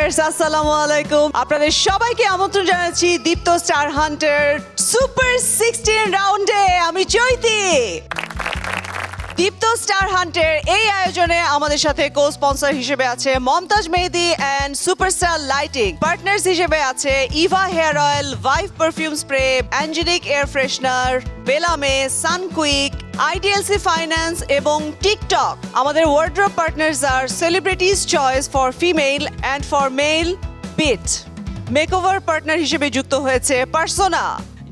Viewers আসসালামু আলাইকুম আপনাদের সবাইকে আমন্ত্রণ জানাচ্ছি দীপ্ত স্টার হান্টার সুপার 16 রাউন্ডে আমি চৈতি দীপ্ত স্টার হান্টের এই আয়োজনে আমাদের সাথে কো স্পন্সর হিসেবে আছে Momtaz Mehedi and superstar lighting partners হিসেবে আছে Eva hair oil Vibe perfume spray Angelic air freshener বেলামে সানকুইক আইডিএলসি ফাইন্যান্স এবং টিকটক আমাদের ওয়ার্ড্রোব পার্টনার্স আর celebrities choice for female and for male beat makeover partner হিসেবে যুক্ত হয়েছে Persona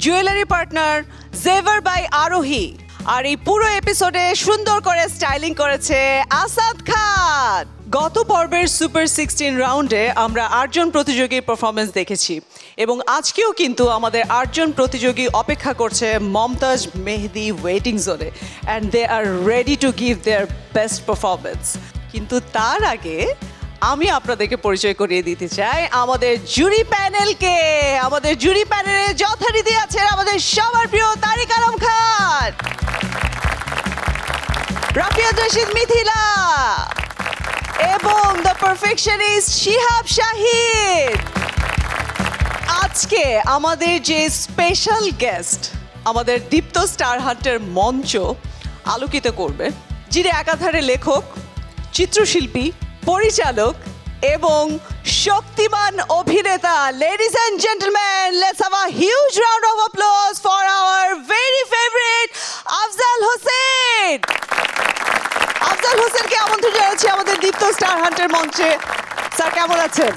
jewellery partner Zevar by Arohi আর এই পুরো এপিসোডে সুন্দর করে স্টাইলিং করেছে আসাদ খান গত পর্বের সুপার 16 রাউন্ডে আমরা 8 জন প্রতিযোগীর পারফরমেন্স দেখেছি এবং আজকেও কিন্তু আমাদের 8 জন প্রতিযোগী অপেক্ষা করছে মমতাজ মেহেদি ওয়েটিং জোনে and they are ready to give their best performance কিন্তু তার আগে আমি আপনাদেরকে পরিচয় করিয়ে দিতে চাই আমাদের জুরি প্যানেলকে আমাদের জুরি প্যানেলে যথারীতি আছেন আমাদের সবার প্রিয় তারিক আলম খান রাফিয়াত রশিদ মিথিলা এবং দ্য পারফেকশনিস্ট শিহাব শাহিদ আজকে আমাদের যে স্পেশাল গেস্ট আমাদের দীপ্ত স্টার হান্টের মঞ্চ আলোকিত করবে যিনি একাধারে লেখক চিত্রশিল্পী পরিচালক এবং শক্তিমান অভিনেতা ladies and gentleman let's have a huge round of applause for our very favourite Afzal Hossain Afzal হোসেনকে আমন্ত্রণ জানাচ্ছি আমাদের দীপ্ত স্টার হান্টের মঞ্চে স্যার কেমন আছেন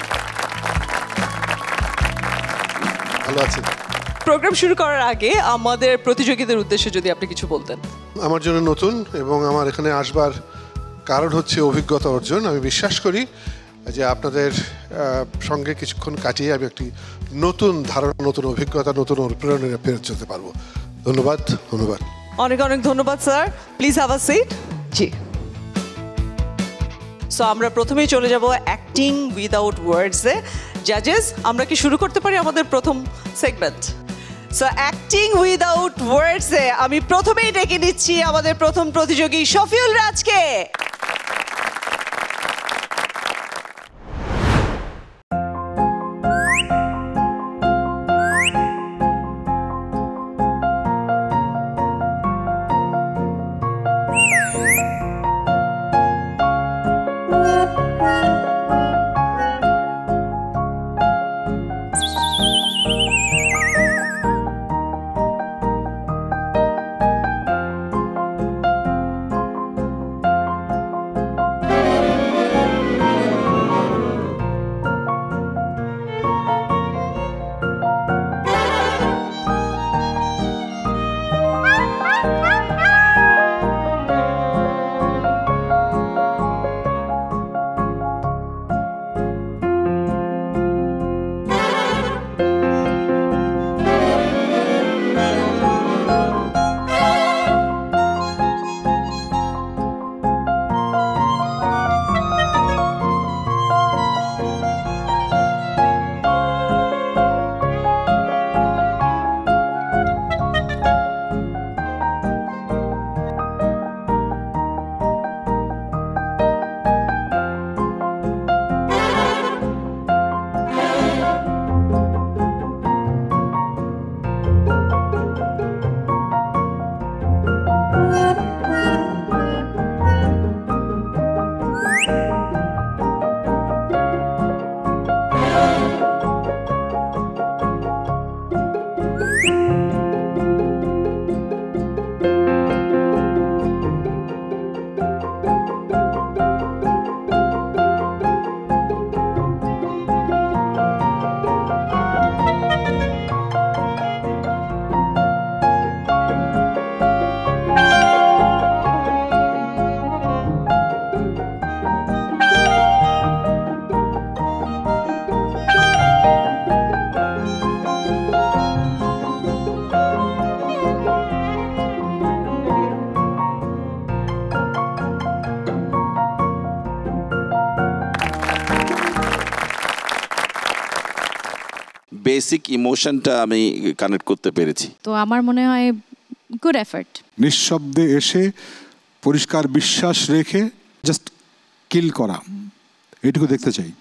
ভালো আছি প্রোগ্রাম শুরু করার আগে আমাদের প্রতিযোগীদের উদ্দেশ্যে যদি আপনি কিছু বলতেন আমার জন্য নতুন এবং আমার এখানে আসবার কারণ হচ্ছে অভিজ্ঞতা অর্জন আমি বিশ্বাস করি যে আপনাদের সঙ্গে কিছুক্ষণ কাটিয়ে আমি একটি নতুন ধারণা নতুন অভিজ্ঞতা নতুন অনুপ্রেরণা ফেরত যেতে পারবো ধন্যবাদ ধন্যবাদ অনেক অনেক ধন্যবাদ sir please have a seat ji so আমরা প্রথমেই চলে যাব অ্যাক্টিং উইদাউট ওয়ার্ডসে জাজেস আমরা কি শুরু করতে পারি আমাদের প্রথম সেগমেন্ট সো অ্যাক্টিং উইদাউট ওয়ার্ডসে আমি প্রথমেই ডেকে নিচ্ছি আমাদের প্রথম প্রতিযোগী শফিউল রাজকে বেসিক ইমোশনটা আমি কানেক্ট করতে পেরেছি তো আমার মনে হয় গুড এফর্ট নিঃশব্দে এসে পরিষ্কার বিশ্বাস রেখে জাস্ট কিল করা এটুকু দেখতে চাই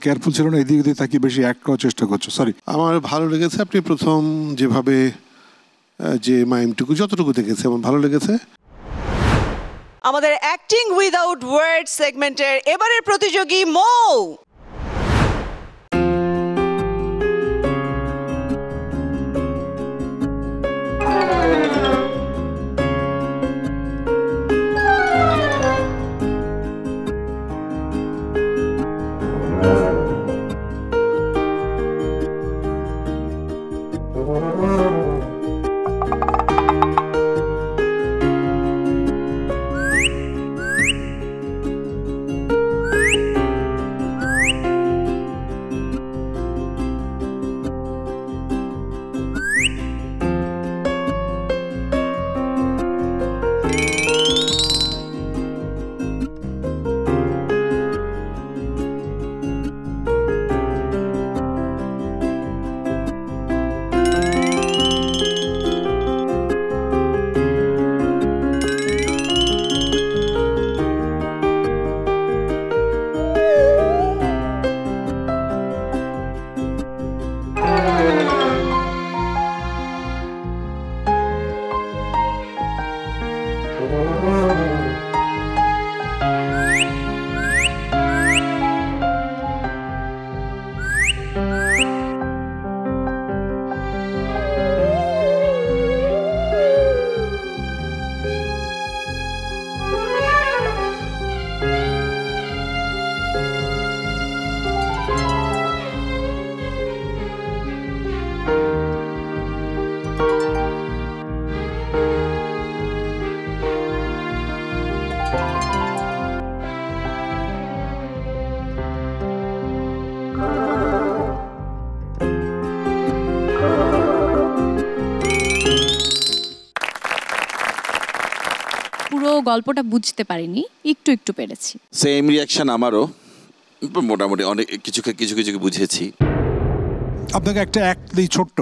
কেয়ারফুল ছিল না, এদিক ওদিক তাকিয়ে বেশি অ্যাক্ট করার চেষ্টা করছো। সরি। আমার ভালো লেগেছে আপনি প্রথম যেভাবে যে মাইমটুকু যতটুকু দেখেছে আমার ভালো লেগেছে। আমাদের অ্যাক্টিং উইদাউট ওয়ার্ড সেগমেন্টের এবারের প্রতিযোগী মৌ। পুরো গল্পটা বুঝতে পারিনি, একটু একটু পেরেছি। সেম রিয়াকশন আমারও, মোটামুটি অনেক কিছু কিছু কিছু বুঝেছি। আপনাকে একটা অ্যাক্ট দিই ছোট্ট।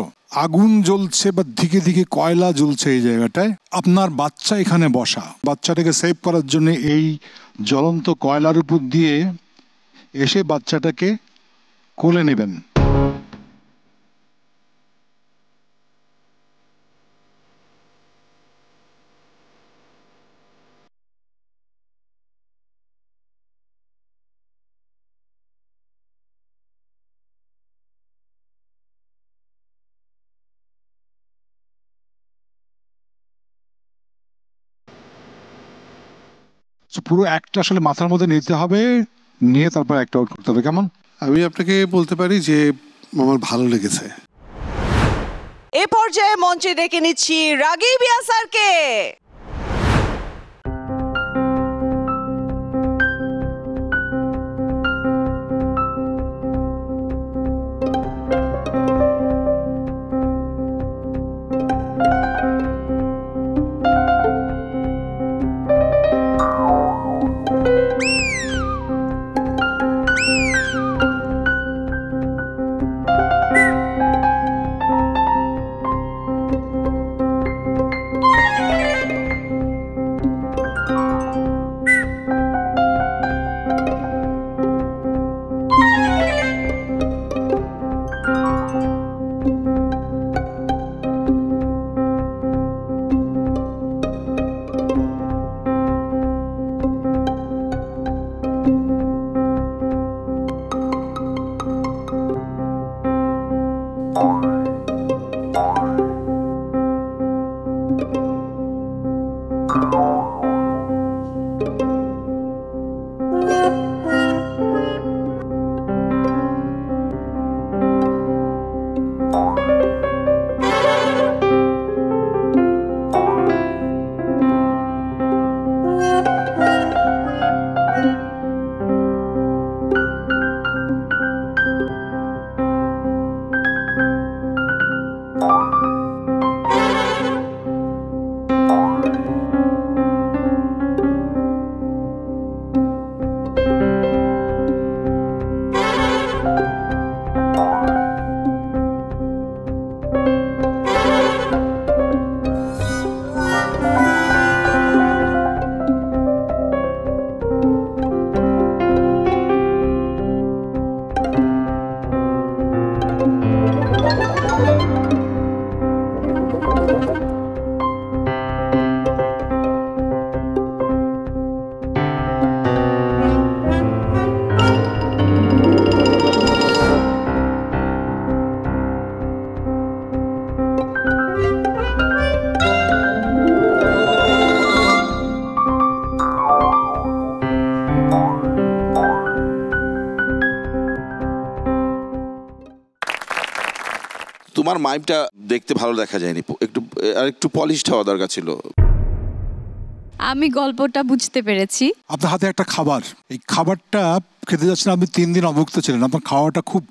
আগুন জ্বলছে বা দিকে দিকে কয়লা জ্বলছে এই জায়গাটায়, আপনার বাচ্চা এখানে বসা, বাচ্চাটাকে সেভ করার জন্য এই জ্বলন্ত কয়লার উপর দিয়ে এসে বাচ্চাটাকে কোলে নেবেন। পুরো একটা আসলে মাথার মধ্যে নিতে হবে, নিয়ে তারপর একটা আউট করতে হবে। কেমন? আমি আপনাকে বলতে পারি যে আমার ভালো লেগেছে। এ পর্যায়ে মঞ্চে ডেকে নিচ্ছি রাগিব ইয়াসারকে। আমার মাইমটা দেখতে ভালো দেখা যায়নি, একটু পলিশড হওয়া দরকার ছিল। আমি গল্পটা বুঝতে পেরেছি। আপনার হাতে একটা খাবার, এই খাবারটা খেতে যাচ্ছেন, আপনি 3 দিন অভুক্ত ছিলেন, আপনার খাওয়াটা খুব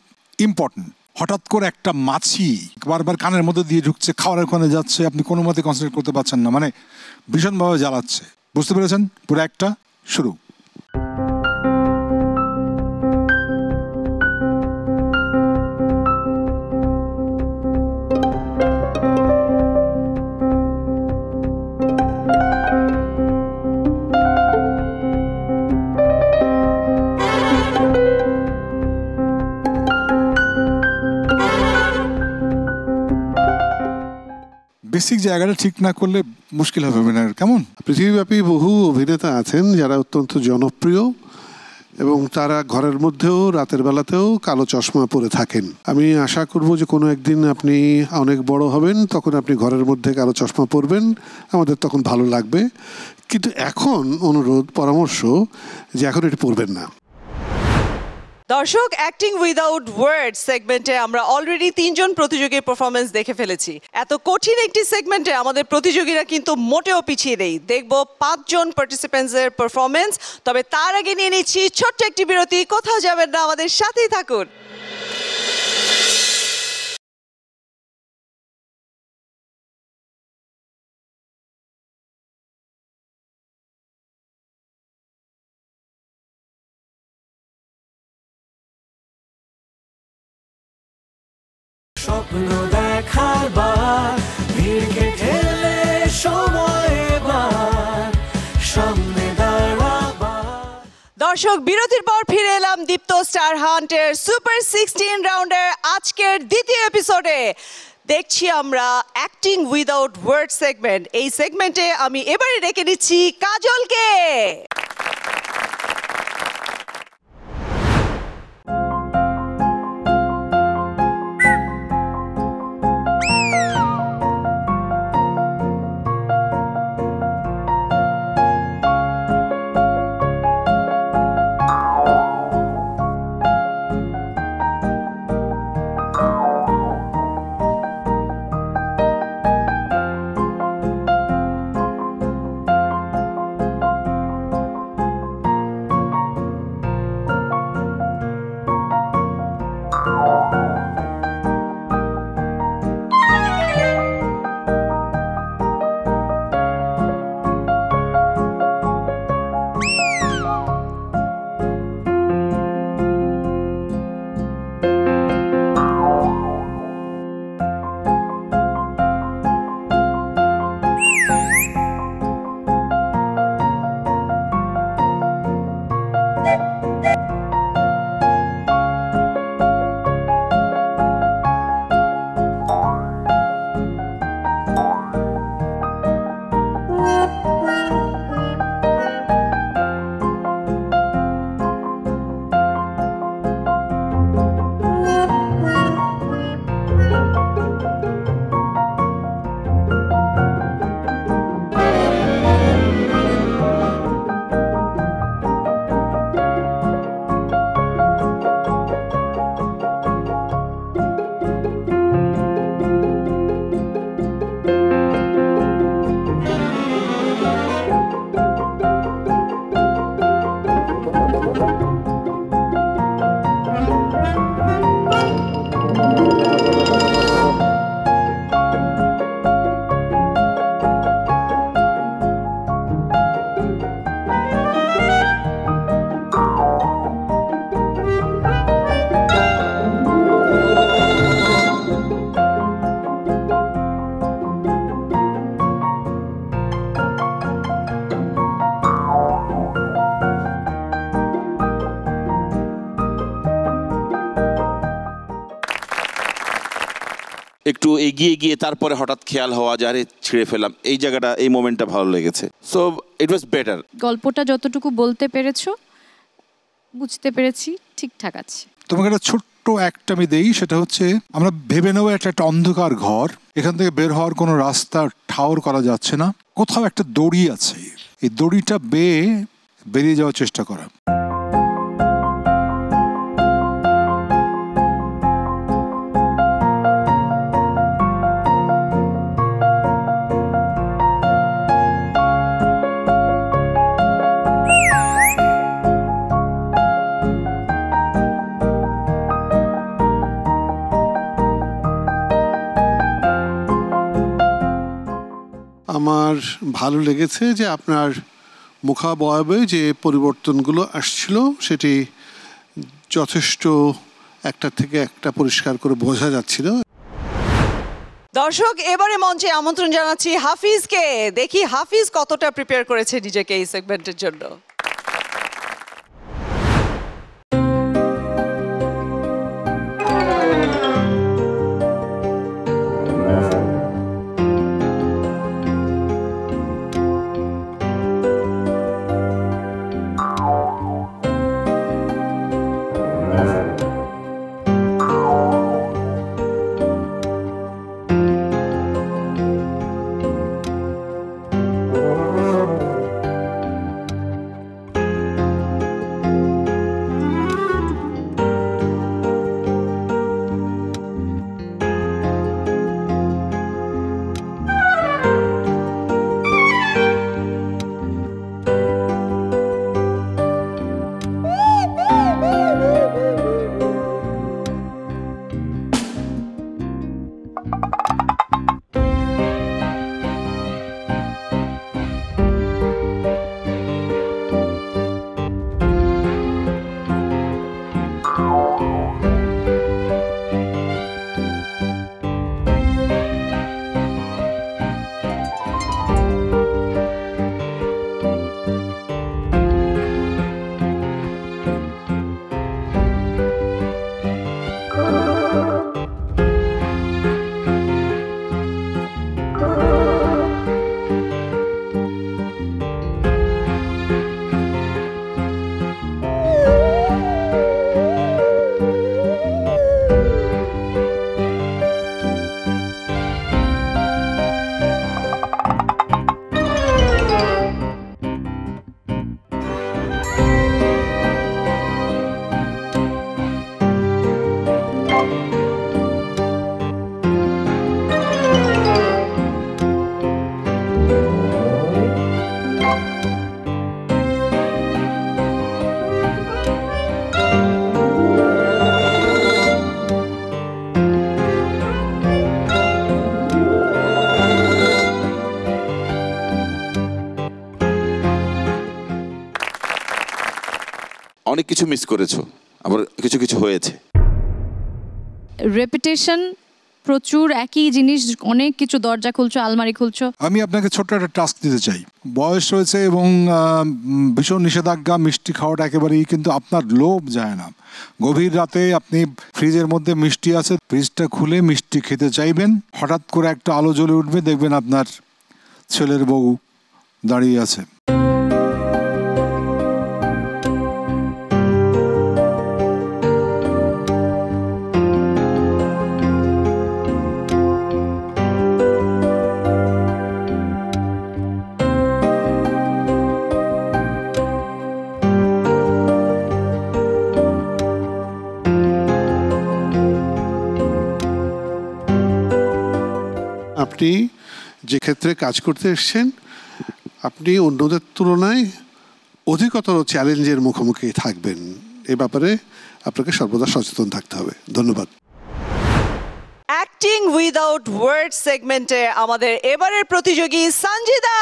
ইম্পর্টেন্ট। হঠাৎ করে একটা মাছি বারবার কানের মধ্যে দিয়ে ঢুকছে, খাওয়ার ওখানে যাচ্ছে, আপনি কোনো মতে কনসেন্ট্রেট করতে পারছেন না, মানে ভীষণভাবে জ্বালাচ্ছে। বুঝতে পেরেছেন? পুরো একটা শুরু। বেসিক জায়গাটা ঠিক না করলে মুশকিল হবে না, কেমন? পৃথিবীব্যাপী বহু অভিনেতা আছেন যারা অত্যন্ত জনপ্রিয় এবং তারা ঘরের মধ্যেও রাতের বেলাতেও কালো চশমা পরে থাকেন। আমি আশা করব যে কোনো একদিন আপনি অনেক বড় হবেন, তখন আপনি ঘরের মধ্যে কালো চশমা পরবেন, আমাদের তখন ভালো লাগবে। কিন্তু এখন অনুরোধ, পরামর্শ যে এখন এটি পরবেন না। দর্শক, অ্যাক্টিং উইদাউট ওয়ার্ড সেগমেন্টে আমরা অলরেডি 3 জন প্রতিযোগীর পারফরমেন্স দেখে ফেলেছি। এত কঠিন একটি সেগমেন্টে আমাদের প্রতিযোগীরা কিন্তু মোটেও পিছিয়ে নেই। দেখব 5 জন পার্টিসিপেন্টসের পারফরমেন্স। তবে তার আগে নিয়ে নিচ্ছি ছোট্ট একটি বিরতি। কোথাও যাবেন না, আমাদের সাথেই থাকুন। স্বপ্ন দেখার বার, ভিড়কে ঠেলে সময় এবার সামনে দাঁড়াবার। দর্শক, বিরতির পর ফিরে এলাম দীপ্ত স্টার হান্টের সুপার 16 রাউন্ডের আজকের দ্বিতীয় এপিসোডে। দেখছি আমরা অ্যাক্টিং উইদাউট ওয়ার্ড সেগমেন্ট। এই সেগমেন্টে আমি এবারে ডেকে নিচ্ছি কাজলকে। একটু এগিয়ে গিয়ে তারপরে হঠাৎ খেয়াল হওয়া যারে ছিঁড়ে ফেলাম, এই জায়গাটা, এই মোমেন্টটা ভালো লেগেছে। So it was better. গল্পটা যতটুকু বলতে পেরেছো, বুঝতে পেরেছি, ঠিকঠাক আছে। তোমাকে একটা ছোট্ট একটা আমি দেই, সেটা হচ্ছে আমরা ভেবে নেবো একটা অন্ধকার ঘর, এখান থেকে বের হওয়ার কোনো রাস্তা ঠাউর করা যাচ্ছে না, কোথাও একটা দড়ি আছে, এই দড়িটা বেয়ে বেরিয়ে যাওয়ার চেষ্টা করা। আমার ভালো লেগেছে যে আপনার মুখাবয়বে যে পরিবর্তনগুলো আসছিল সেটি যথেষ্ট একটা থেকে একটা পরিষ্কার করে বোঝা যাচ্ছিল। দর্শক, এবারে মঞ্চে আমন্ত্রণ জানাচ্ছি হাফিজকে। দেখি হাফিজ কতটা প্রিপেয়ার করেছে নিজেকে এই সেগমেন্টের জন্য। অনেক কিছু মিস করেছো, আবার কিছু কিছু হয়েছে। রেপিটেশন প্রচুর, একই জিনিস, অনেক কিছু, দরজা খুলছো, আলমারি খুলছো। আমি আপনাকে ছোট্ট একটা টাস্ক দিতে চাই। বয়স রয়েছে এবং ভীষণ নিষেধাজ্ঞা, মিষ্টি খাওয়াটা একেবারেই, কিন্তু আপনার লোভ যায় না। গভীর রাতে আপনি ফ্রিজের মধ্যে মিষ্টি আছে, ফ্রিজটা খুলে মিষ্টি খেতে চাইবেন, হঠাৎ করে একটা আলো জ্বলে উঠবে, দেখবেন আপনার ছেলের বউ দাঁড়িয়ে আছে। আপনি যে ক্ষেত্রে কাজ করতে এসেছেন, আপনি অন্যদের তুলনায় অধিকতর চ্যালেঞ্জের মুখোমুখি থাকবেন। এ ব্যাপারে আপনাকে সর্বদা সচেতন থাকতে হবে। ধন্যবাদ। অ্যাক্টিং উইদাউট ওয়ার্ড সেগমেন্টে আমাদের এবারের প্রতিযোগী সঞ্জিদা।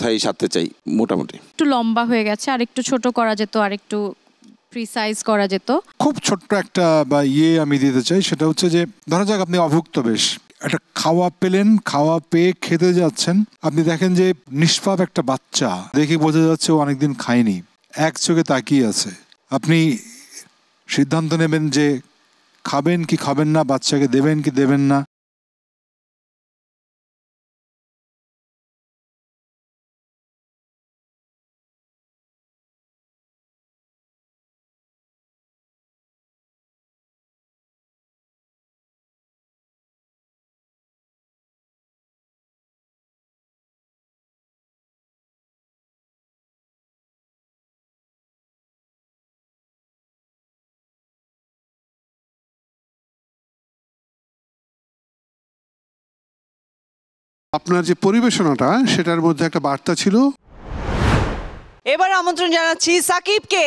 কথাই সারতে চাই মোটামুটি। একটু লম্বা হয়ে গেছে, আর একটু ছোট করা যেত, আর একটু প্রিসাইজ করা যেত। খুব ছোট্ট একটা বা আমি দিতে চাই, সেটা হচ্ছে যে ধরা যাক আপনি অভুক্ত বেশ একটা খাওয়া পেলেন, খাওয়া পেয়ে খেতে যাচ্ছেন, আপনি দেখেন যে নিষ্পাপ একটা বাচ্চা, দেখে বোঝা যাচ্ছে ও অনেকদিন খায়নি, এক চোখে তাকিয়ে আছে। আপনি সিদ্ধান্ত নেবেন যে খাবেন কি খাবেন না, বাচ্চাকে দেবেন কি দেবেন না। আপনার যে পরিবেশনাটা সেটার মধ্যে একটা বার্তা ছিল। এবার আমন্ত্রণ জানাচ্ছি সাকিবকে।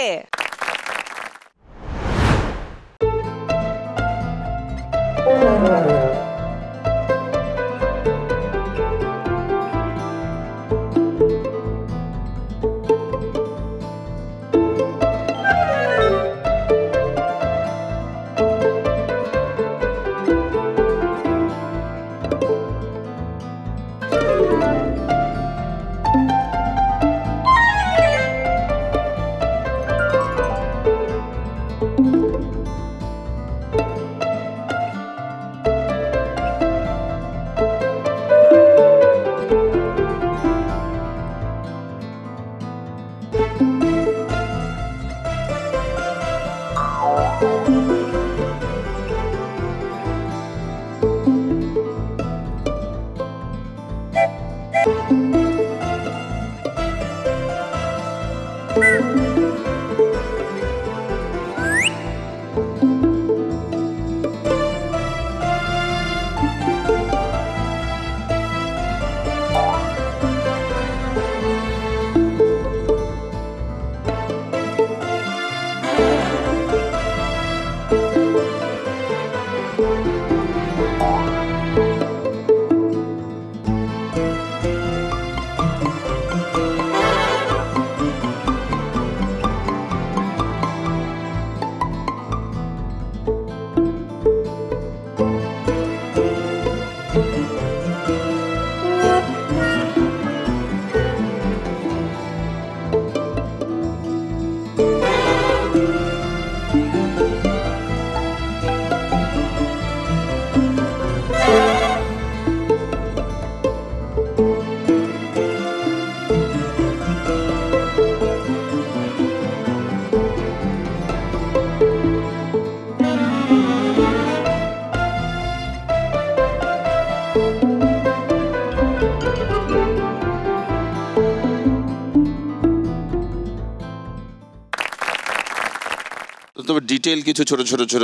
তবে ডিটেল কিছু ছোট ছোট ছোট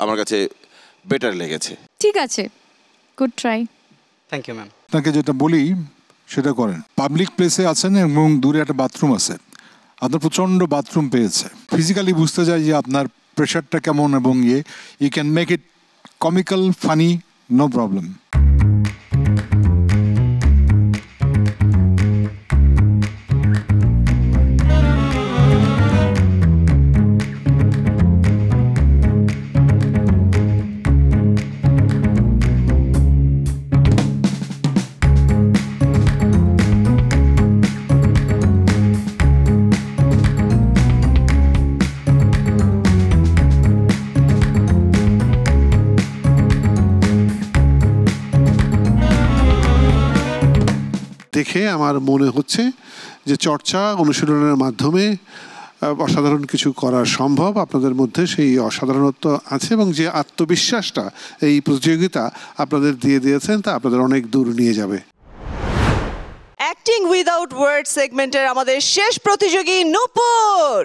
আমার কাছে বেটার লেগেছে। ঠিক আছে, good try. Thank you ma'am. আপনাকে যেটা বলি সেটা করেন। পাবলিক প্লেসে আছেন এবং দূরে একটা বাথরুম আছে, আপনার প্রচণ্ড বাথরুম পেয়েছে, ফিজিক্যালি বুঝতে যায় যে আপনার প্রেশারটা কেমন এবং you can make it comical, funny, no problem. দেখে আমার মনে হচ্ছে যে চর্চা অনুশীলনের মাধ্যমে অসাধারণ কিছু করা সম্ভব। আপনাদের মধ্যে সেই অসাধারণত্ব আছে এবং যে আত্মবিশ্বাসটা এই প্রতিযোগিতা আপনাদের দিয়ে দিয়েছেন তা আপনাদের অনেক দূর নিয়ে যাবে। অ্যাক্টিং উইদাউট ওয়ার্ড সেগমেন্টের আমাদের শেষ প্রতিযোগী নূপুর।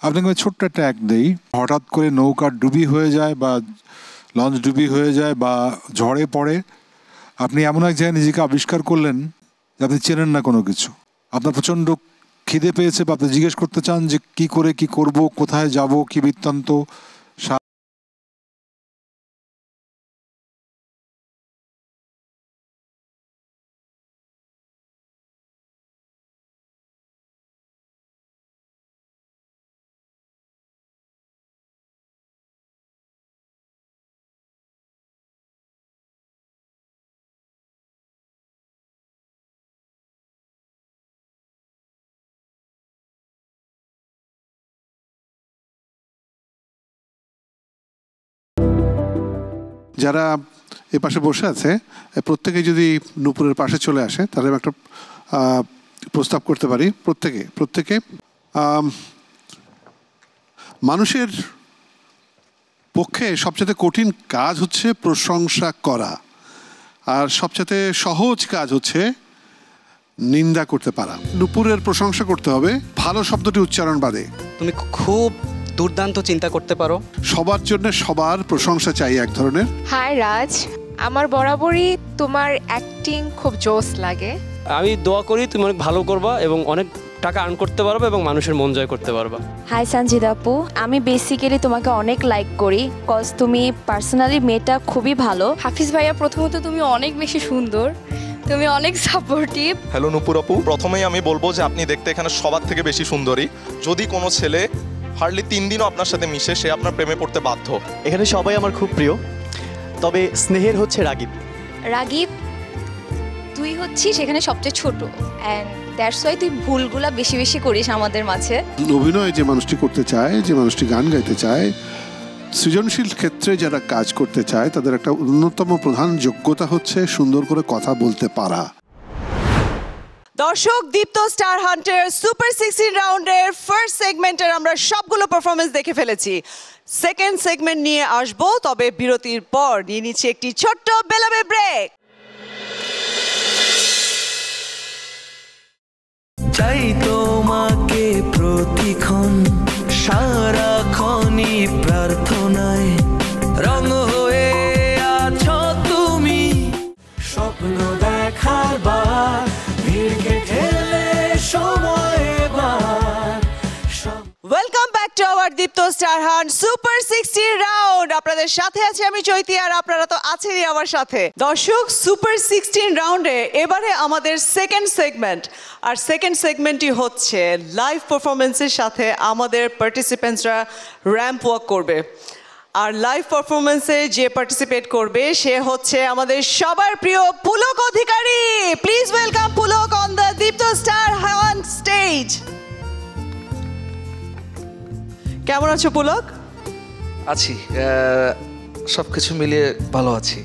আপনাকে আমি ছোট্ট একটা এক দেই। হঠাৎ করে নৌকা ডুবি হয়ে যায় বা লঞ্চ ডুবি হয়ে যায় বা ঝড়ে পড়ে, আপনি এমন এক জায়গায় নিজেকে আবিষ্কার করলেন যে আপনি চেনেন না কোনো কিছু। আপনার প্রচণ্ড খিদে পেয়েছে বা আপনি জিজ্ঞেস করতে চান যে কি করে কি করব, কোথায় যাব, কি বৃত্তান্ত। যারা এ পাশে বসে আছে প্রত্যেকে যদি নূপুরের পাশে চলে আসে তাহলে আমি একটা প্রস্তাব করতে পারি। প্রত্যেকে মানুষের পক্ষে সবচেয়ে কঠিন কাজ হচ্ছে প্রশংসা করা, আর সবচেয়ে সহজ কাজ হচ্ছে নিন্দা করতে পারা। নূপুরের প্রশংসা করতে হবে ভালো শব্দটি উচ্চারণ বাদে। তুমি খুব দুর্দান্ত চিন্তা করতে পারো। সবার জন্য সবার প্রশংসা চাই এক ধরনের। হাই রাজ, আমার বরাবরই তোমার অ্যাক্টিং খুব জোস লাগে। আমি দোয়া করি তুমি অনেক ভালো করবা এবং অনেক টাকা আর্ন করতে পারবা এবং মানুষের মন জয় করতে পারবা। হাই সঞ্জিদা আপু, আমি বেসিক্যালি তোমাকে অনেক লাইক করি কজ তুমি পার্সোনালি মেয়েটা খুবই ভালো। হাফিজ ভাইয়া, প্রথমত তুমি অনেক বেশি সুন্দর, তুমি অনেক সাপোর্টিভ। হ্যালো নূপুর আপু, প্রথমেই আমি বলবো যে আপনি দেখতে এখানে সবার থেকে বেশি সুন্দরী। যদি কোনো ছেলে হার্ডলি 3 দিনও আপনার সাথে মিশে, সে আপনার প্রেমে পড়তে বাধ্য। এখানে সবাই আমার খুব প্রিয়, তবে স্নেহের হচ্ছে রাগিব। রাগিব, তুই হচ্ছিস সেখানে সবচেয়ে ছোট, অ্যান্ড দ্যাটস ওয়াই তুই ভুলগুলা বেশি বেশি করিস আমাদের মাঝে। অভিনয় যে মানুষটি করতে চায়, যে মানুষটি গান গাইতে চায়, সৃজনশীল ক্ষেত্রে যারা কাজ করতে চায়, তাদের একটা অন্যতম প্রধান যোগ্যতা হচ্ছে সুন্দর করে কথা বলতে পারা। দর্শক, দীপ্ত স্টার হান্টার সুপার 16 রাউন্ডের ফার্স্ট সেগমেন্টের আমরা সবগুলো পারফরমেন্স দেখে ফেলেছি। সেকেন্ড সেগমেন্ট নিয়ে আসবো, তবে বিরতির পর নিয়ে নিচ্ছি একটি ছোট্ট বেলাবে ব্রেক। চাই তোমাকে প্রতিক্ষণ, সারাক্ষণই প্রার্থনায় রঙ হয়ে আছো তুমি। স্বপ্ন দেখার বার, ভিড়কে ঠেলে সময় এবার। Welcome back to our Deepto star hunt super 16 round. আপনাদের সাথে আছি আমি চৈতি, আর আপনারা তো আছেনই আমার সাথে। দর্শক, সুপার 16 রাউন্ডে এবারে আমাদের সেকেন্ড সেগমেন্ট, আর সেকেন্ড সেগমেন্টটি হচ্ছে লাইভ পারফরমেন্সের সাথে আমাদের পার্টিসিপেন্টসরা র্যাম্প ওয়াক করবে। আর লাইভ পারফরমেন্সে যে পার্টিসিপেট করবে সে হচ্ছে আমাদের সবার প্রিয় Pulak Adhikari. Please welcome Pulak on the Deepto star hunt stage. কেমন আছো পুলক? আছি, সবকিছু মিলিয়ে ভালো আছি।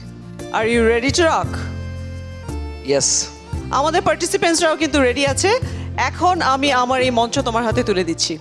Are you ready to rock? Yes. আমাদের পার্টিসিপেন্টসরাও কিন্তু রেডি আছে। এখন আমি আমার এই মঞ্চ তোমার হাতে তুলে দিচ্ছি।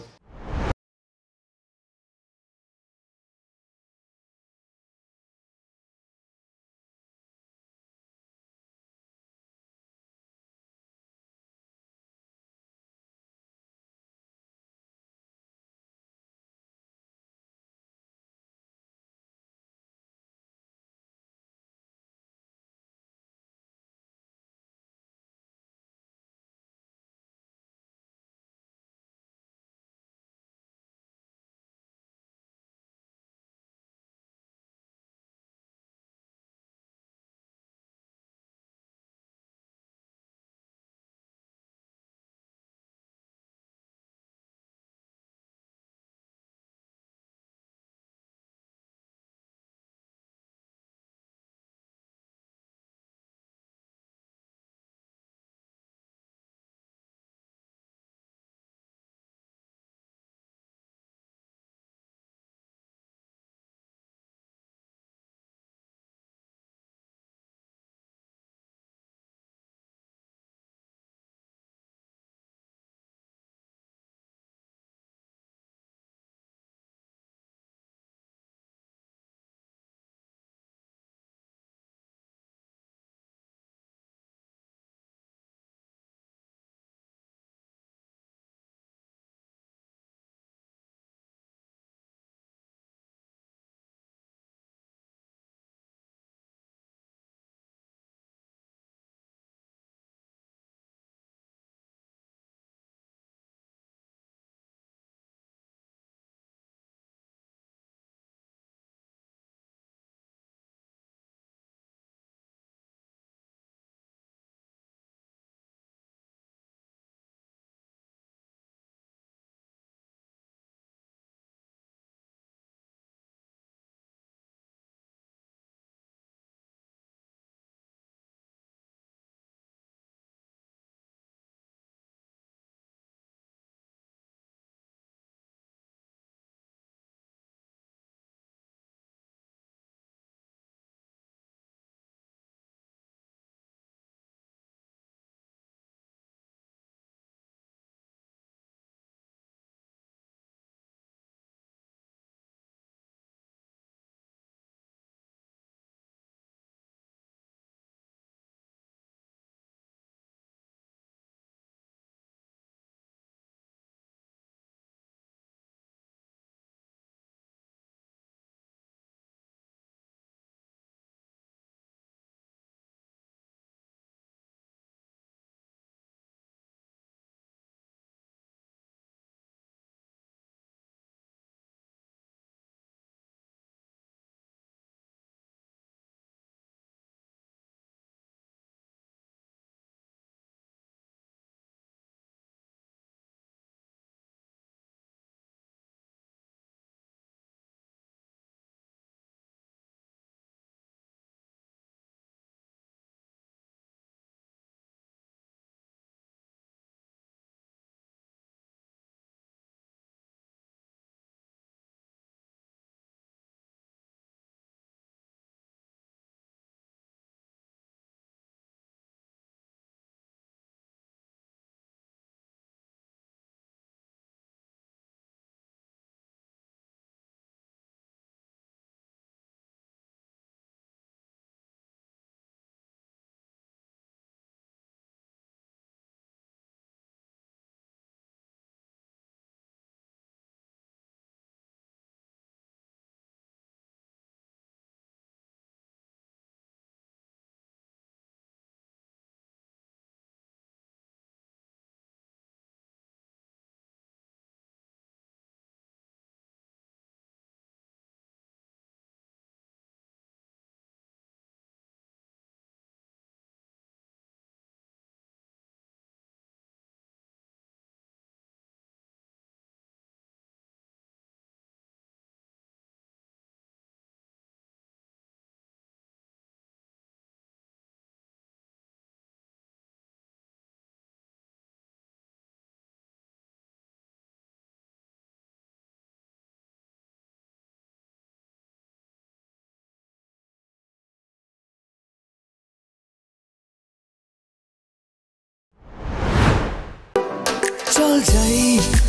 চল যাই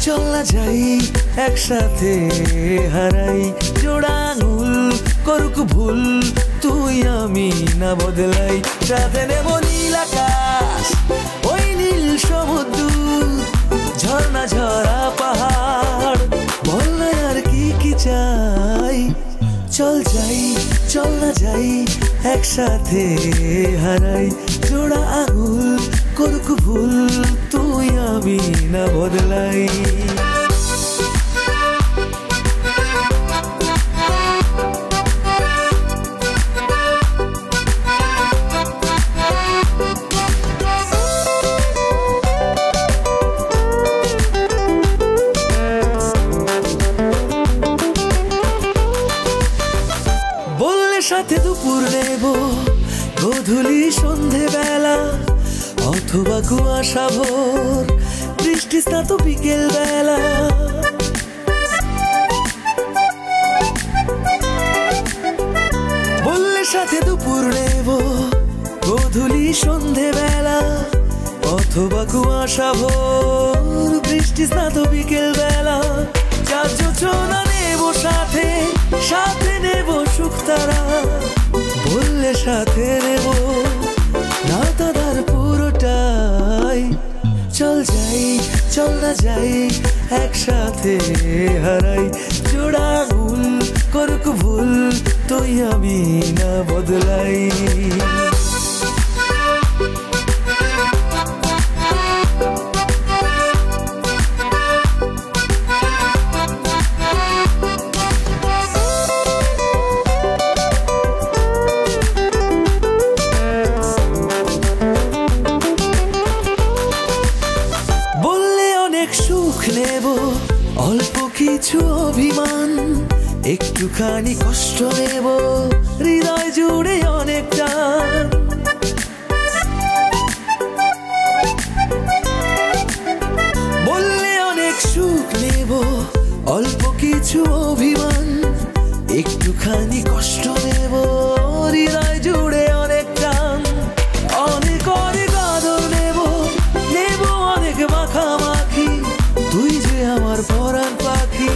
চল না যাই একসাথে হারাই জোড়া আঙুল করুক ভুল তুই আমি না বদলাই সাথে নেব নীল আকাশ ওই নীল সমুদ্র ঝর্ণা ঝরা পাহাড় বল না আর কি কি চাই চল যাই চল না যাই একসাথে হারাই জোড়া আঙুল করুক ভুল তুই আমি না বদলাই সাথে দুপুর নেব গোধূলি সন্ধে বেলা অথবা কুয়াশা ভোর বৃষ্টি স্নাত বিকেল বেলা বললে সাথে দুপুর নেব গোধূলি সন্ধে বেলা অথবা কুয়াশা ভোর বৃষ্টি স্নাত বিকেল বেলা চার যোজনা নেব সাথে সাথে নেব সুখ তারা বললে সাথে নেব রাতাদার পুরোটাই চল যাই চল না যাই একসাথে হারাই জোড়া আঙুল করুক ভুল তুই আমি না বদলাই অল্প কিছু অভিমান একটুখানি কষ্ট নেব হৃদয় জুড়ে অনেক টান বললে অনেক সুখ নেব অল্প কিছু অভিমান একটুখানি কষ্ট নেব হৃদয় জুড়ে অনেক টান অনেক অনেক আদর নেব নেব অনেক মাখামাখি তুই যে আমার পরাণ পাখি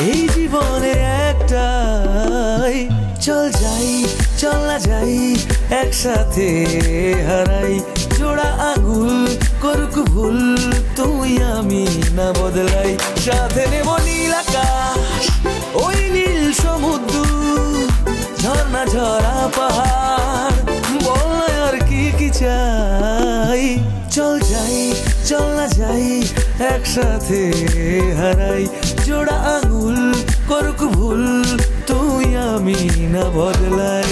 এই জীবনে একটাই চল যাই চল না যাই একসাথে হারাই জোড়া আঙুল করুক ভুল তুই আমি না বদলাই সাথে নেব নীল আকাশ ওই নীল সমুদ্র ঝর্ণা ঝরা পাহাড় বল আর কি কি চাই চল যাই চল না যাই একসাথে হারাই জোড়া আঙুল করুক ভুল তুই আমি না বদলাই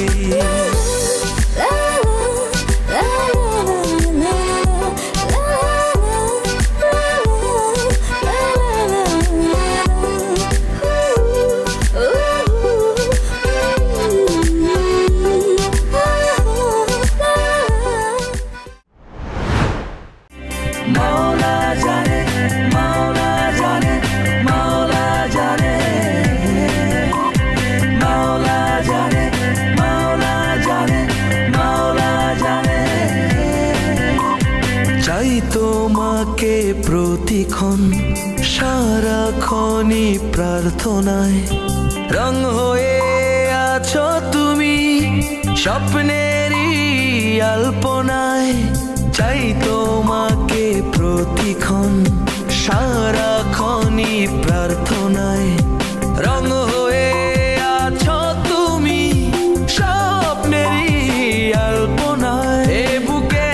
তোমাকে প্রতিক্ষণ সারাক্ষণই প্রার্থনায় রং হয়ে আছো তুমি স্বপ্নেরই আলপনায় চাই তোমাকে প্রতিক্ষণ সারাক্ষণই প্রার্থনায় রং হয়ে আছো তুমি স্বপ্নেরই আলপনায় এ বুকে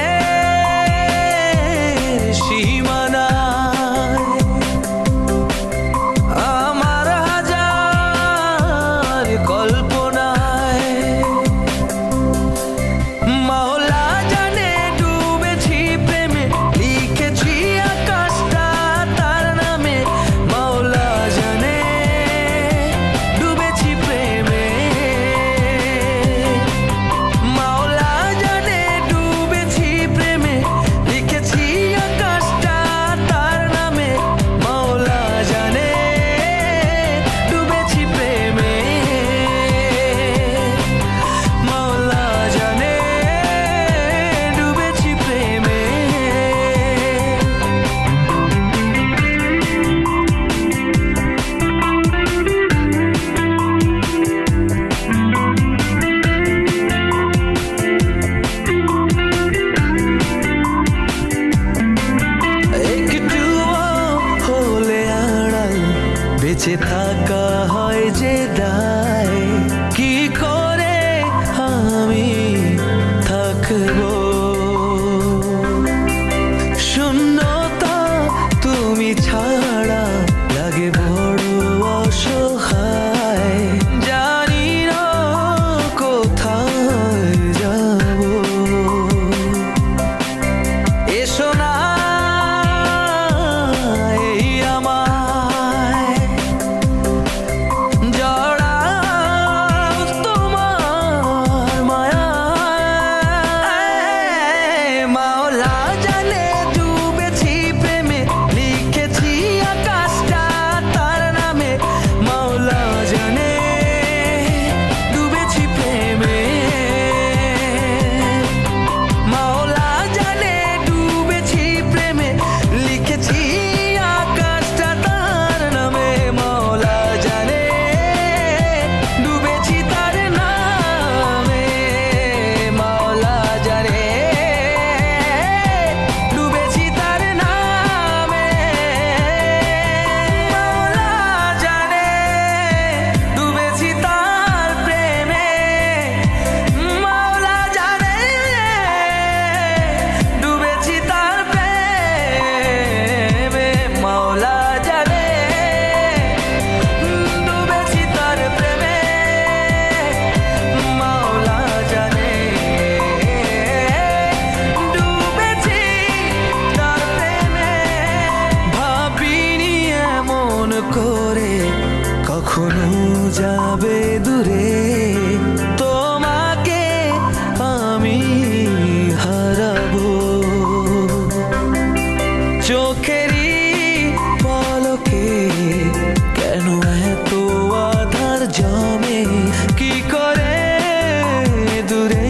দূরে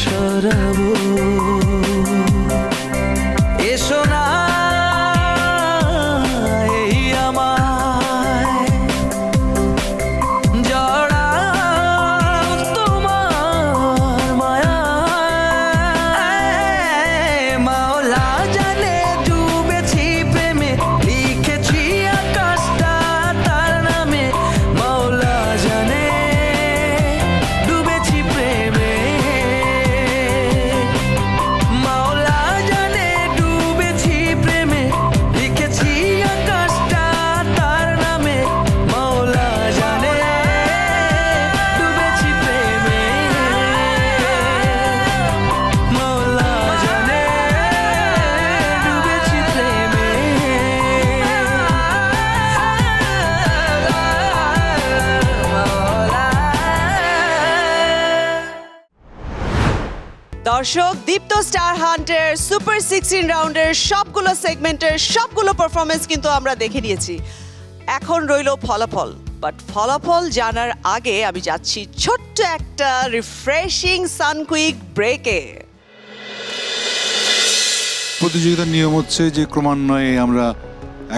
সরাবো এসো না এই আমায় জড়াও তোমার মায়ায় মাওলা জানে ডুবেছি প্রেমে লিখেছি আকাশটা তার নামে মাওলা জানে ডুবেছি প্রেমে মাওলা জানে ডুবেছি প্রেমে লিখেছি আকাশটা তার নামে মাওলা জানে ডুবেছি প্রেমে মাওলা জানে ডুবেছি প্রেমে দর্শক, দীপ্ত স্টার হান্টের সুপার 16 রাউন্ডের সবগুলো সেগমেন্টের সবগুলো পারফরমেন্স কিন্তু আমরা দেখে নিয়েছি। এখন রইল ফলাফল, বাট ফলাফল জানার আগে আমি যাচ্ছি ছোট্ট একটা রিফ্রেশিং সানকুইক ব্রেকে। প্রতিযোগিতার নিয়ম হচ্ছে যে ক্রমান্বয়ে আমরা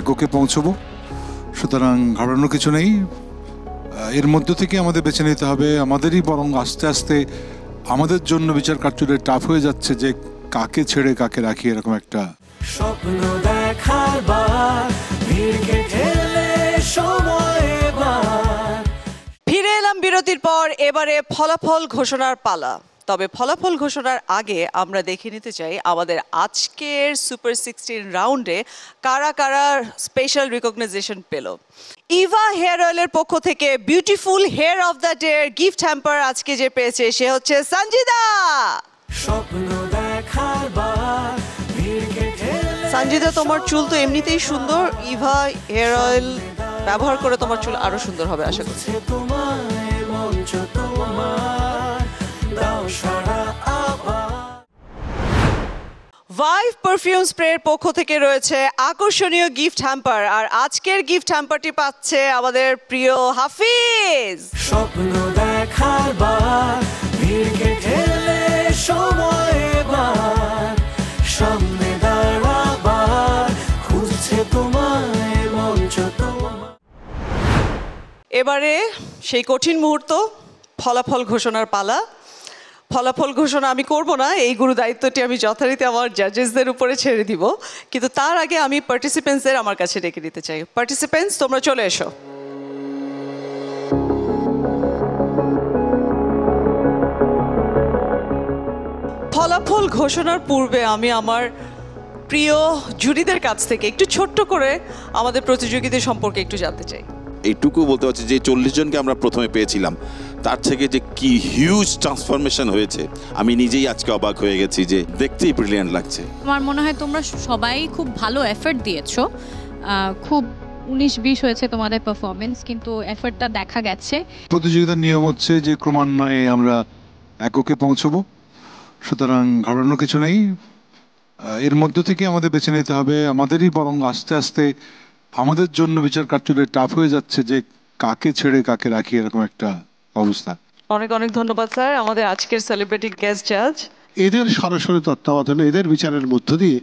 এককে পৌঁছবো, সুতরাং ঘাবড়ানোর কিছু নেই। এর মধ্য থেকে আমাদের বেছে নিতে হবে, আমাদেরই বরং আস্তে আস্তে আমাদের জন্য বিচার কার্যটা টাফ হয়ে যাচ্ছে যে কাকে ছেড়ে কাকে রাখি, এরকম একটা স্বপ্ন দেখার বার ভিড় কেটে সময় এবার। ফিরে এলাম বিরতির পর, এবারে ফলাফল ঘোষণার পালা। তবে ফলাফল ঘোষণার আগে আমরা দেখে নিতে চাই আমাদের আজকের সুপার 16 রাউন্ডে কারা কারা স্পেশাল রিকগনাইজেশন পেল। ইভা হেয়ার অয়েলের পক্ষ থেকে beautiful hair of the day gift hamper আজকে যে পেয়েছে সে হচ্ছে সঞ্জিদা। স্বপ্ন দেখার বার ভিড় কেটে সঞ্জিদা, তোমার চুল তো এমনিতেই সুন্দর, ইভা হেয়ার অয়েল ব্যবহার করে তোমার চুল আরো সুন্দর হবে আশা করছি। তোমায় মঞ্চ তোমার দাও সারা আবার। ভাইভ পারফিউম স্প্রের পক্ষ থেকে রয়েছে আকর্ষণীয় গিফট হ্যাম্পার, আর আজকের গিফট হ্যাম্পারটি পাচ্ছে আমাদের প্রিয় হাফিজ। স্বপ্ন দেখার বার ভিড় কেটে সময় এবার সামনে দাঁড়াবার খুঁজছে তোমায় মঞ্চ তোমার। এবারে সেই কঠিন মুহূর্ত, ফলাফল ঘোষণার পালা। ফলাফল ঘোষণা আমি করব না, এই গুরু দায়িত্বটি আমি যথারীতি আমার জাজেসদের উপরে ছেড়ে দিব, কিন্তু তার আগে আমি পার্টিসিপেন্টসদের আমার কাছে ডেকে নিতে চাই। পার্টিসিপেন্টস, তোমরা চলে এসো। ফলাফল ঘোষণার পূর্বে আমি আমার প্রিয় জুরিদের কাছ থেকে একটু ছোট্ট করে আমাদের প্রতিযোগীদের সম্পর্কে একটু জানতে চাই। এইটুকু বলতে পারছি যে 40 জনকে আমরা প্রথমে পেয়েছিলাম, তার থেকে যে কি হিউজ ট্রান্সফরমেশন হয়েছে, আমি নিজেই আজকে অবাক হয়ে গেছি, যে দেখতেই ব্রিলিয়ান্ট লাগছে। আমার মনে হয় তোমরা সবাই খুব ভালো এফর্ট দিয়েছো, খুব 19-20 হয়েছে তোমাদের পারফরমেন্স, কিন্তু এফর্টটা দেখা গেছে। প্রতিযোগিতার নিয়ম হচ্ছে যে ক্রমান্বয়ে আমরা এককে পৌঁছবো, সুতরাং ঘাবড়ানোর কিছু নেই। এর মধ্য থেকে আমাদের বেছে নিতে হবে, আমাদেরই বরং আস্তে আস্তে আমাদের জন্য বিচার কার্যটা টাফ হয়ে যাচ্ছে যে কাকে ছেড়ে কাকে রাখি, এরকম একটা অবস্থা। অনেক অনেক ধন্যবাদ স্যার, আমাদের আজকের সেলিব্রিটি গেস্ট জাজ। এদের সরাসরি তত্ত্বাবধানে এদের বিচারের মধ্য দিয়ে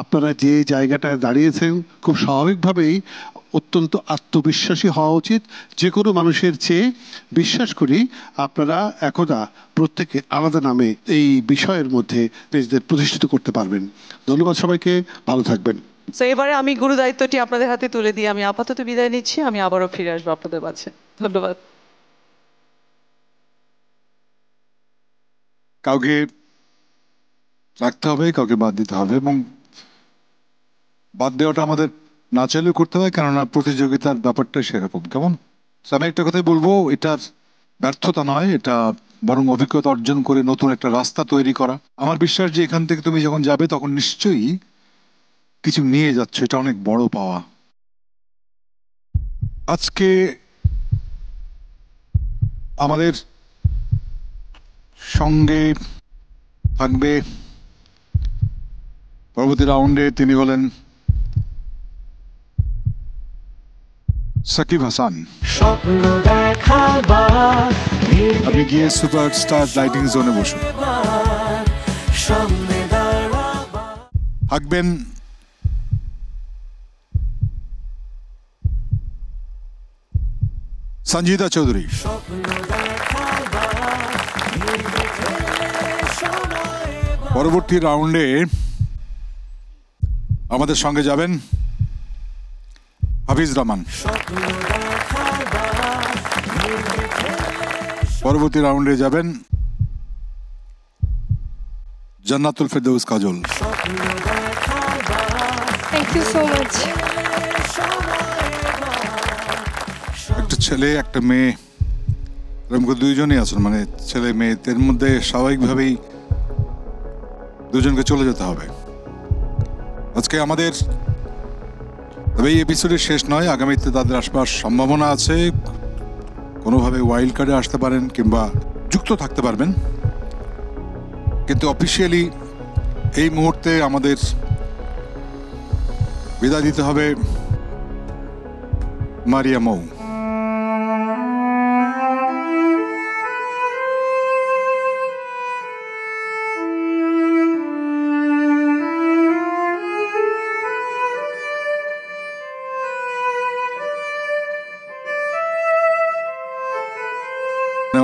আপনারা যে জায়গাটায় দাঁড়িয়েছেন, খুব স্বাভাবিকভাবেই অত্যন্ত আত্মবিশ্বাসী হওয়া উচিত। যে কোনো মানুষের চেয়ে বিশ্বাস করি আপনারা একদা প্রত্যেকে আলাদা নামে এই বিষয়ের মধ্যে নিজেদের প্রতিষ্ঠিত করতে পারবেন। ধন্যবাদ সবাইকে, ভালো থাকবেন। তো এবারে আমি গুরু দায়িত্বটি আপনাদের হাতে তুলে দিয়ে আমি আপাতত বিদায় নিচ্ছি, আমি আবারও ফিরে আসবো আপনাদের কাছে। ধন্যবাদ। কাউকে রাখতে হবে, কাউকে বাদ দিতে হবে, এবং বাদ দেওয়াটা আমাদের না চাইলেও করতে হয়, কেননা প্রতিযোগিতার ব্যাপারটা সেরকম। কেমন? আমি একটা কথাই বলবো, এটার ব্যর্থতা নয়, এটা বরং অভিজ্ঞতা অর্জন করে নতুন একটা রাস্তা তৈরি করা। আমার বিশ্বাস যে এখান থেকে তুমি যখন যাবে তখন নিশ্চয়ই কিছু নিয়ে যাচ্ছে, এটা অনেক বড় পাওয়া। আজকে আমাদের সঙ্গে থাকবে পরবর্তী রাউন্ডে, তিনি হলেন সাকিব হাসান, স্বপ্ন দেখার বার, আপনি গিয়ে সুপারস্টার লাইটিং জোনে বসুন। সামনে দাঁড়াবার থাকবেন সঞ্জিতা চৌধুরী, পরবর্তী রাউন্ডে আমাদের সঙ্গে যাবেন হাফিজ রহমান, পরবর্তী রাউন্ডে যাবেন Jannatul Ferdous Kajol. Thank you so much. একটা ছেলে একটা মেয়ে, এরকম করে দুইজনই আছেন, মানে ছেলে মেয়েদের মধ্যে স্বাভাবিকভাবেই দুজনকে চলে যেতে হবে আজকে আমাদের। তবে এই এপিসোডের শেষ নয়, আগামীতে তাদের আসবার সম্ভাবনা আছে, কোনোভাবে ওয়াইল্ড কার্ডে আসতে পারেন কিংবা যুক্ত থাকতে পারবেন, কিন্তু অফিসিয়ালি এই মুহূর্তে আমাদের বিদায় দিতে হবে মারিয়া মৌ।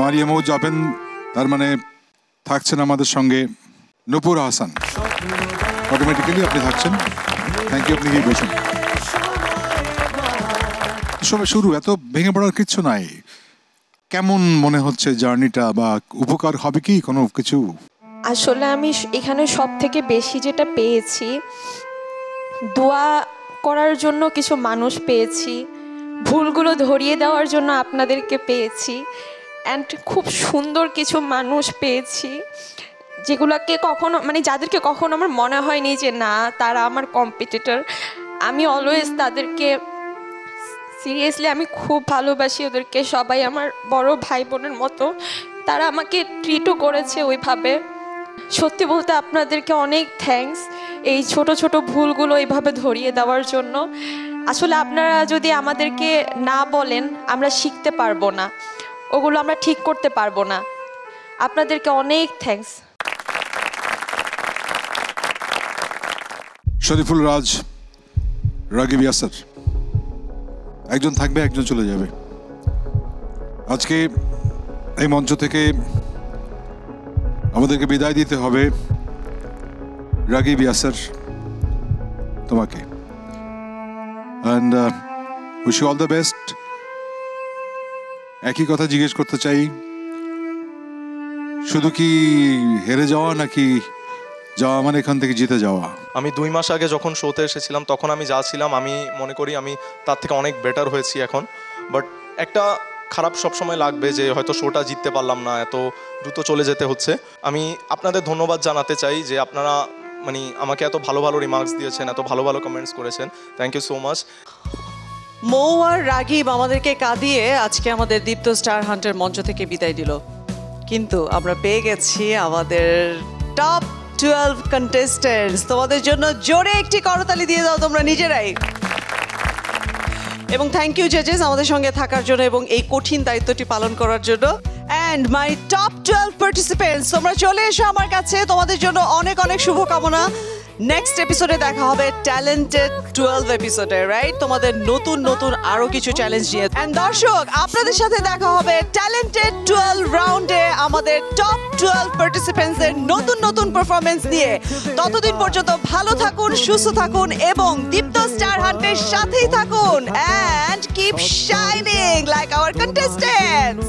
মারিয়া মৌ যাবেন, তার মানে থাকছেন আমাদের সঙ্গে নূপুর হাসান। অটোমেটিক্যালি আপনি থাকছেন। থ্যাংক ইউ, আপনি গিয়ে বসুন। সবে শুরু, এত ভেঙে পড়ার কিচ্ছু নাই। কেমন মনে হচ্ছে জার্নিটা, বা উপকার হবে কি কোনো কিছু? আসলে আমি এখানে সব থেকে বেশি যেটা পেয়েছি, দোয়া করার জন্য কিছু মানুষ পেয়েছি, ভুলগুলো ধরিয়ে দেওয়ার জন্য আপনাদেরকে পেয়েছি, অ্যান্ড খুব সুন্দর কিছু মানুষ পেয়েছি যেগুলোকে কখনো, মানে যাদেরকে কখনো আমার মনে হয়নি যে না তারা আমার কম্পিটিটর। আমি অলওয়েজ তাদেরকে সিরিয়াসলি আমি খুব ভালোবাসি ওদেরকে, সবাই আমার বড় ভাই বোনের মতো। তারা আমাকে ট্রিটও করেছে ওইভাবে। সত্যি বলতে আপনাদেরকে অনেক থ্যাঙ্কস এই ছোট ছোট ভুলগুলো এইভাবে ধরিয়ে দেওয়ার জন্য। আসলে আপনারা যদি আমাদেরকে না বলেন আমরা শিখতে পারবো না, ওগুলো আমরা ঠিক করতে পারবো না। আপনাদেরকে অনেক থ্যাঙ্কস। শরীফুল রাজ, রাগিব ইয়াসার, একজন থাকবে একজন চলে যাবে। আজকে এই মঞ্চ থেকে আমাদেরকে বিদায় দিতে হবে রাগিব ইয়াসার তোমাকে, and wish you all the best. একই কথা জিজ্ঞেস করতে চাই, শুধু কি হেরে যাওয়া নাকি যাওয়া মানে এখান থেকে জিতে যাওয়া? আমি 2 মাস আগে যখন শোতে এসেছিলাম তখন আমি যা ছিলাম আমি মনে করি আমি তার থেকে অনেক বেটার হয়েছি এখন। বাট একটা খারাপ সবসময় লাগবে যে হয়তো শোটা জিততে পারলাম না, এত দ্রুত চলে যেতে হচ্ছে। আমি আপনাদের ধন্যবাদ জানাতে চাই যে আপনারা মানে আমাকে এত ভালো ভালো রিমার্কস দিয়েছেন, এত ভালো ভালো কমেন্টস করেছেন। Thank you so much. Mou আর রাগিব আমাদেরকে কাঁদিয়ে আজকে আমাদের দীপ্ত স্টার হান্টের মঞ্চ থেকে বিদায় দিল, কিন্তু আমরা পেয়ে গেছি আমাদের টপ 12 কন্টেস্টেন্টস। তোমাদের জন্য জোরে একটি করতালি দিয়ে দাও তোমরা নিজেরাই। এবং থ্যাংক ইউ জাজেস আমাদের সঙ্গে থাকার জন্য এবং এই কঠিন দায়িত্বটি পালন করার জন্য। অ্যান্ড মাই টপ 12 পার্টিসিপেন্টস, তোমরা চলে এসো আমার কাছে, তোমাদের জন্য অনেক অনেক শুভকামনা। নেক্সট এপিসোডে দেখা হবে ট্যালেন্টেড 12 এপিসোডে, রাইট? তোমাদের নতুন নতুন আরো কিছু চ্যালেঞ্জ নিয়ে। এন্ড দর্শক, আপনাদের সাথে দেখা হবে ট্যালেন্টেড 12 রাউন্ডে আমাদের টপ 12 পার্টিসিপেন্টসদের নতুন নতুন পারফরমেন্স নিয়ে। ততদিন পর্যন্ত ভালো থাকুন, সুস্থ থাকুন এবং দীপ্ত স্টার হান্টের সাথেই থাকুন। And keep shining like our contestants.